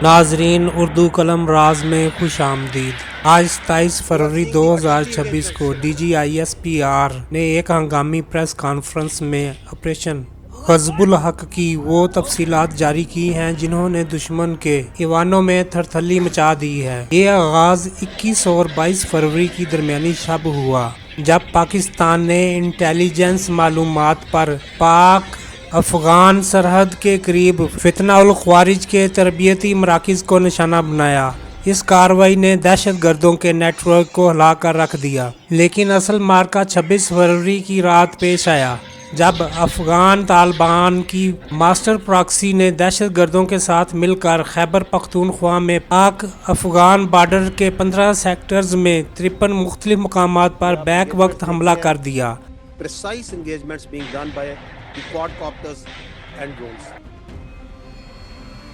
ناظرین، اردو قلم راز میں خوش آمدید۔ آج 27 فروری 2026 کو D G I S P R نے ایک ہنگامی پریس کانفرنس میں آپریشن غضب الحق کی وہ تفصیلات جاری کی ہیں جنہوں نے دشمن کے ایوانوں میں تھرتھلی مچا دی ہے۔ یہ آغاز 21 اور 22 فروری کی درمیانی شب ہوا جب پاکستان نے انٹیلیجنس معلومات پر پاک افغان سرحد کے قریب فتنہ الخوارج کے تربیتی مراکز کو نشانہ بنایا۔ اس کارروائی نے دہشت گردوں کے نیٹ ورک کو ہلا کر رکھ دیا، لیکن اصل مارکہ 26 فروری کی رات پیش آیا جب افغان طالبان کی ماسٹر پراکسی نے دہشت گردوں کے ساتھ مل کر خیبر پختونخوا میں پاک افغان بارڈر کے 15 سیکٹرز میں 53 مختلف مقامات پر بیک وقت حملہ کر دیا۔ Precise engagements being done by the quadcopters and drones.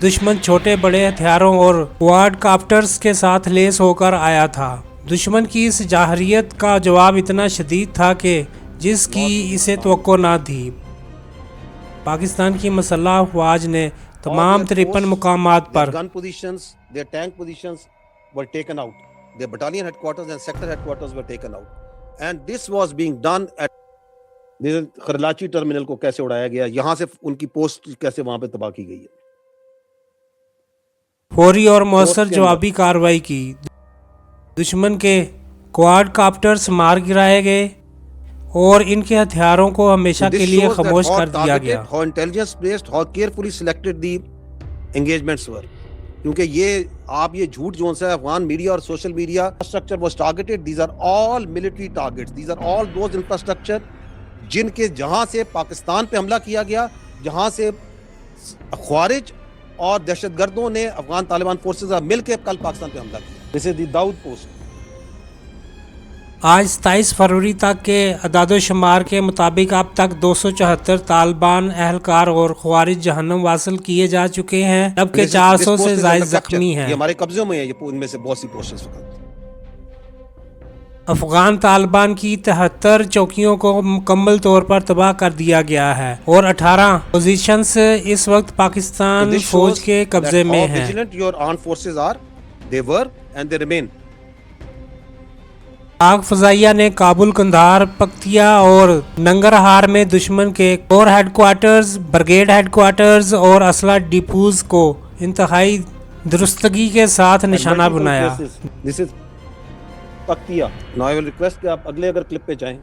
دشمن چھوٹے بڑے ہتھیاروں اور کواد کاپٹرز کے ساتھ لیس ہو کر آیا تھا۔ دشمن کی اس جارحیت کا جواب اتنا شدید تھا کہ جس کی اسے توقع نہ تھی۔ پاکستان کی مسلح افواج نے تمام 53 مقامات پر gun positions, their tank positions were taken out. Their battalion headquarters and sector headquarters were taken out. And this was being done at Kharlachi terminal کو کیسے اڑایا گیا، یہاں سے ان کی پوسٹ کیسے وہاں پہ تباہ کی گئی ہے۔ فوری اور مؤثر جوابی کارروائی کی۔ دشمن کے کواد کاپٹرز مار گرائے گئے اور ان کے ہتھیاروں کو ہمیشہ کے لیے خاموش کر دیا گیا۔ How intelligence based, how carefully selected the engagements were. کیونکہ یہ آپ یہ جھوٹ جو ہے افغان میڈیا اور social media infrastructure was targeted. These are all military targets. These are all those infrastructure جن کے جہاں سے پاکستان پہ حملہ کیا گیا، جہاں سے خوارج اور دہشت گردوں نے افغان طالبان فورسز مل کے کل پاکستان پہ حملہ کیا۔ This is the Daud post. آج 27 فروری تک کے اعداد و شمار کے مطابق اب تک 274 طالبان اہلکار اور خوارج جہنم واصل کیے جا چکے ہیں، جبکہ 400 سے زائد زخمی ہیں۔ یہ ہمارے قبضوں میں ہے، ان میں سے بہت سی پوسٹرز فقط۔ افغان طالبان کی 73 چوکیوں کو مکمل طور پر تباہ کر دیا گیا ہے اور 18 پوزیشنز اس وقت پاکستان فوج کے قبضے میں ہیں۔ پاک فضائیہ نے کابل، قندھار، پکتیا اور ننگرہار میں دشمن کے corps headquarters, brigade headquarters اور اسلحہ ڈیپوز کو انتہائی درستگی کے ساتھ نشانہ بنایا۔ Paktia Now I will request کہ آپ اگلے اگر کلپ پہ جائیں،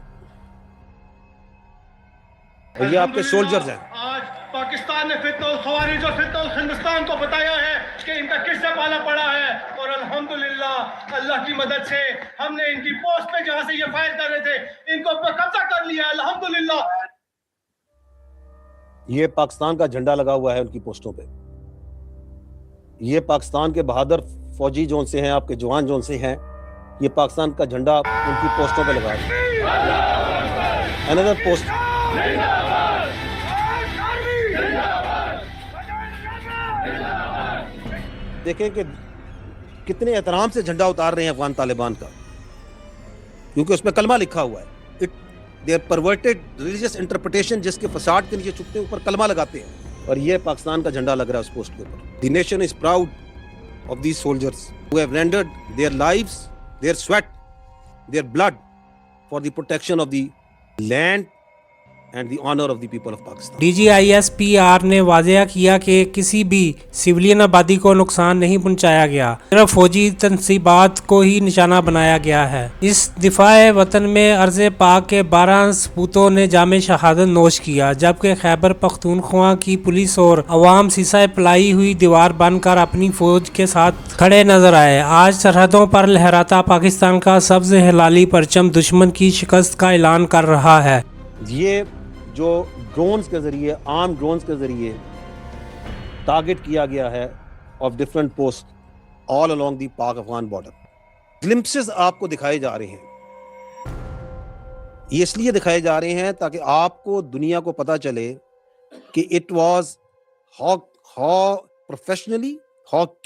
یہ آپ کے سولجرز ہیں۔ آج پاکستان نے فتنہ الخوارج اور فتنہ الہندوستان کو بتایا ہے کہ ان کا کس سے پالا پڑا ہے، اور الحمدللہ اللہ کی مدد سے ہم نے ان کی پوسٹ پہ جہاں سے یہ فائر کر رہے تھے ان کو قبضہ کر لیا الحمدللہ۔ یہ پاکستان کا جھنڈا لگا ہوا ہے ان کی پوسٹوں پہ۔ یہ پاکستان کے بہادر فوجی جون سے ہیں، آپ کے جوان جون سے ہیں، یہ پاکستان کا جھنڈا ان کی پوسٹوں پہ لگا رہے ہیں۔ Another post. دیکھیں کہ کتنے احترام سے جھنڈا اتار رہے ہیں افغان طالبان کا، کیونکہ اس میں کلمہ لکھا ہوا ہے۔ They are perverted religious interpretation جس کے فساد کے نیچے چھپتے ہیں، اوپر کلمہ لگاتے ہیں، اور یہ پاکستان کا جھنڈا لگ رہا ہے اس پوسٹ کے اوپر۔ The nation is proud of these soldiers who have rendered their lives, their sweat, their blood for the protection of the land and the honor of the people of Pakistan. D G I S P R نے واضح کیا کہ کسی بھی civilian آبادی کو نقصان نہیں پہنچایا گیا، صرف فوجی تنصیبات کو ہی نشانہ بنایا گیا ہے۔ اس دفاع وطن میں ارض پاک کے 12 سپوتوں نے جام شہادت نوش کیا، جبکہ خیبر پختونخوا کی پولیس اور عوام سیسہ پلائی ہوئی دیوار بن کر اپنی فوج کے ساتھ کھڑے نظر آئے۔ آج سرحدوں پر لہراتا پاکستان کا سبز ہلالی پرچم دشمن کی شکست کا اعلان کر رہا ہے۔ یہ جو ڈرونز کے ذریعے، عام ڈرونز کے ذریعے ٹارگٹ کیا گیا ہے of different post all along the Pak Afghan border, glimpses آپ کو دکھائے جا رہے ہیں۔ یہ اس لیے دکھائے جا رہے ہیں تاکہ آپ کو، دنیا کو پتہ چلے کہ it was how professionally how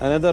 another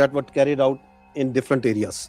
that were carried out in different areas.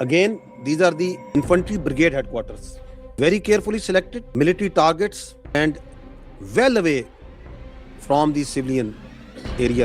again these are the infantry brigade headquarters, very carefully selected military targets and well away from the civilian area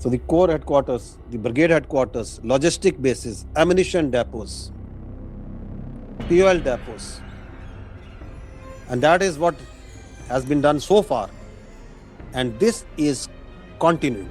So the corps headquarters, the brigade headquarters, logistic bases, ammunition depots, fuel depots, and that is what has been done so far, and this is continuing.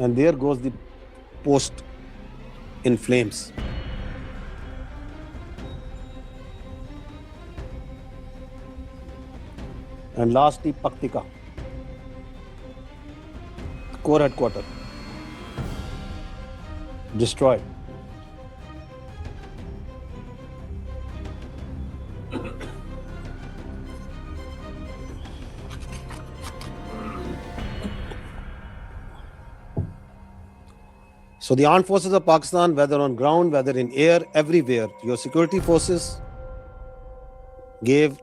and there goes the post in flames. And lastly, Paktika, corps headquarter, destroyed. So the armed forces of Pakistan, whether on ground, whether in air, everywhere, your security forces gave,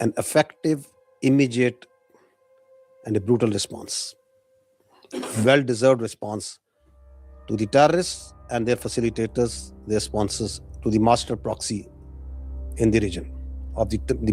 an effective, immediate, and a brutal response, well-deserved response to the terrorists and their facilitators, their sponsors, to the master proxy in the region of the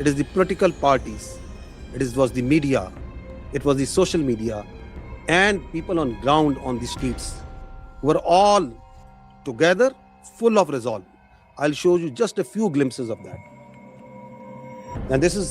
it is the political parties, was the media, it was the social media, and people on ground on the streets were all together, full of resolve. I'll show you just a few glimpses of that. And this is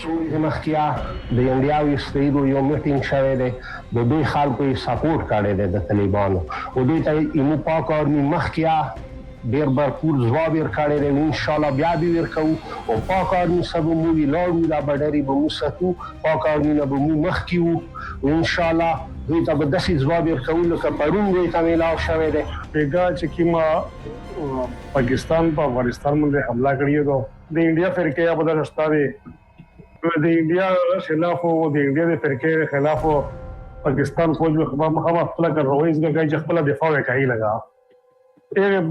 څو مخکیا د انډیاوي ستېدو یو میټینګ شوی دی، د دوی خلکو یې سپورټ کړی دی د طالبانو، او دوی ته ایمو پاک آرمي مخکیا ډېر بھرپور ځواب ورکړی دی، انشاءالله بیا به ورکوو، او پاک آرمي سره به موږ ولاړ دا بډرې به موږ ساتو، پاک آرمي نه به موږ مخکې وو، او انشاءالله دوی ته به داسې ځواب ورکوو لکه پرون دوی ته میلاو شوی دی. پیګه چې کومه پاکستان په افغانستان باندې حمله کړې ده، د انډیا فرقې یا بدل رستا دی، د انډیا خلاف او د انډیا د فرقې خلاف پاکستان فوج مخامخ خپل کاروایي ځکه چې خپل دفاع وکړي لگا. ایک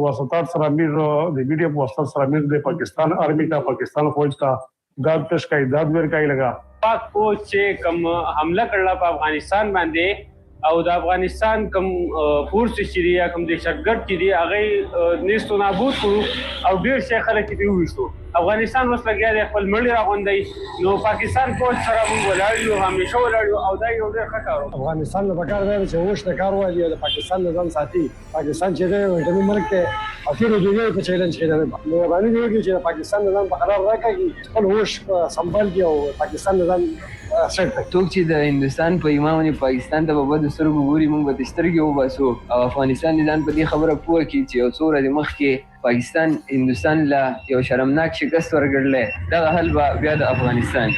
واسطات سره امیر د میډیا په واسطه سره امیر د پاکستان آرمی کا پاکستان فوج کا داد پیش کا داد ورکړي لگا. پاک فوج چې کوم حمله کړله په افغانستان باندې او د افغانستان کوم فورس چې دي یا کوم دهشتګرد چې دي هغه نیست و نابود کړو او ډېر شي خلک یې وویشتو. افغانستان اوس لګیا دی خپل مړي راغونډوي. نو پاکستان فوج سره موږ ولاړ یو، همیشه ولاړ یو او دا یو ډېر ښه کار و. افغانستان له پکار دی چې هوش ته کار والی او د پاکستان نه ځان ساتي. پاکستان چې دی ورته ملک دی او ټولو دنیا په چیلنج کې دی. مهرباني دې وکړي چې د پاکستان نه ځان په قرار راکړي، خپل هوش سنبال کړي او پاکستان نه ځان سیټ کړي. څوک چې د هندوستان په ایمان باندې پاکستان ته په بدو سترګو ګوري، موږ به د سترګې وباسو او افغانستان دې ځان په دې خبره پوه کړي چې یو څو ورځې مخکې پاکستان ہندوستان لا یو شرمناک شکست ورکړلی، دغه حل به بیا د افغانستان.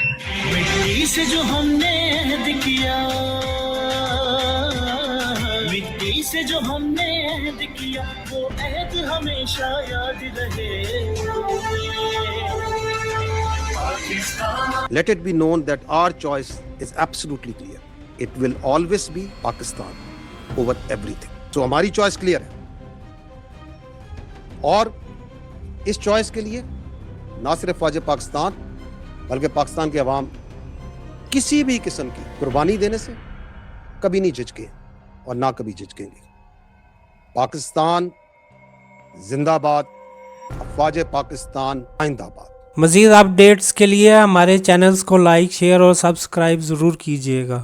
مٹی سے جو ہم نے عہد کیا، مٹی سے جو ہم نے عہد کیا، وہ عہد ہمیشہ یاد رہے. Let it be known that our choice is absolutely clear. It will always be Pakistan over everything. So ہماری choice clear ہے اور اس چوائس کے لیے نہ صرف فوج پاکستان بلکہ پاکستان کے عوام کسی بھی قسم کی قربانی دینے سے کبھی نہیں جھجکے اور نہ کبھی جھجکیں گے. پاکستان زندہ باد، افواج پاکستان آئندہ باد. مزید اپڈیٹس کے لیے ہمارے چینلز کو لائک، شیئر اور سبسکرائب ضرور کیجیے گا.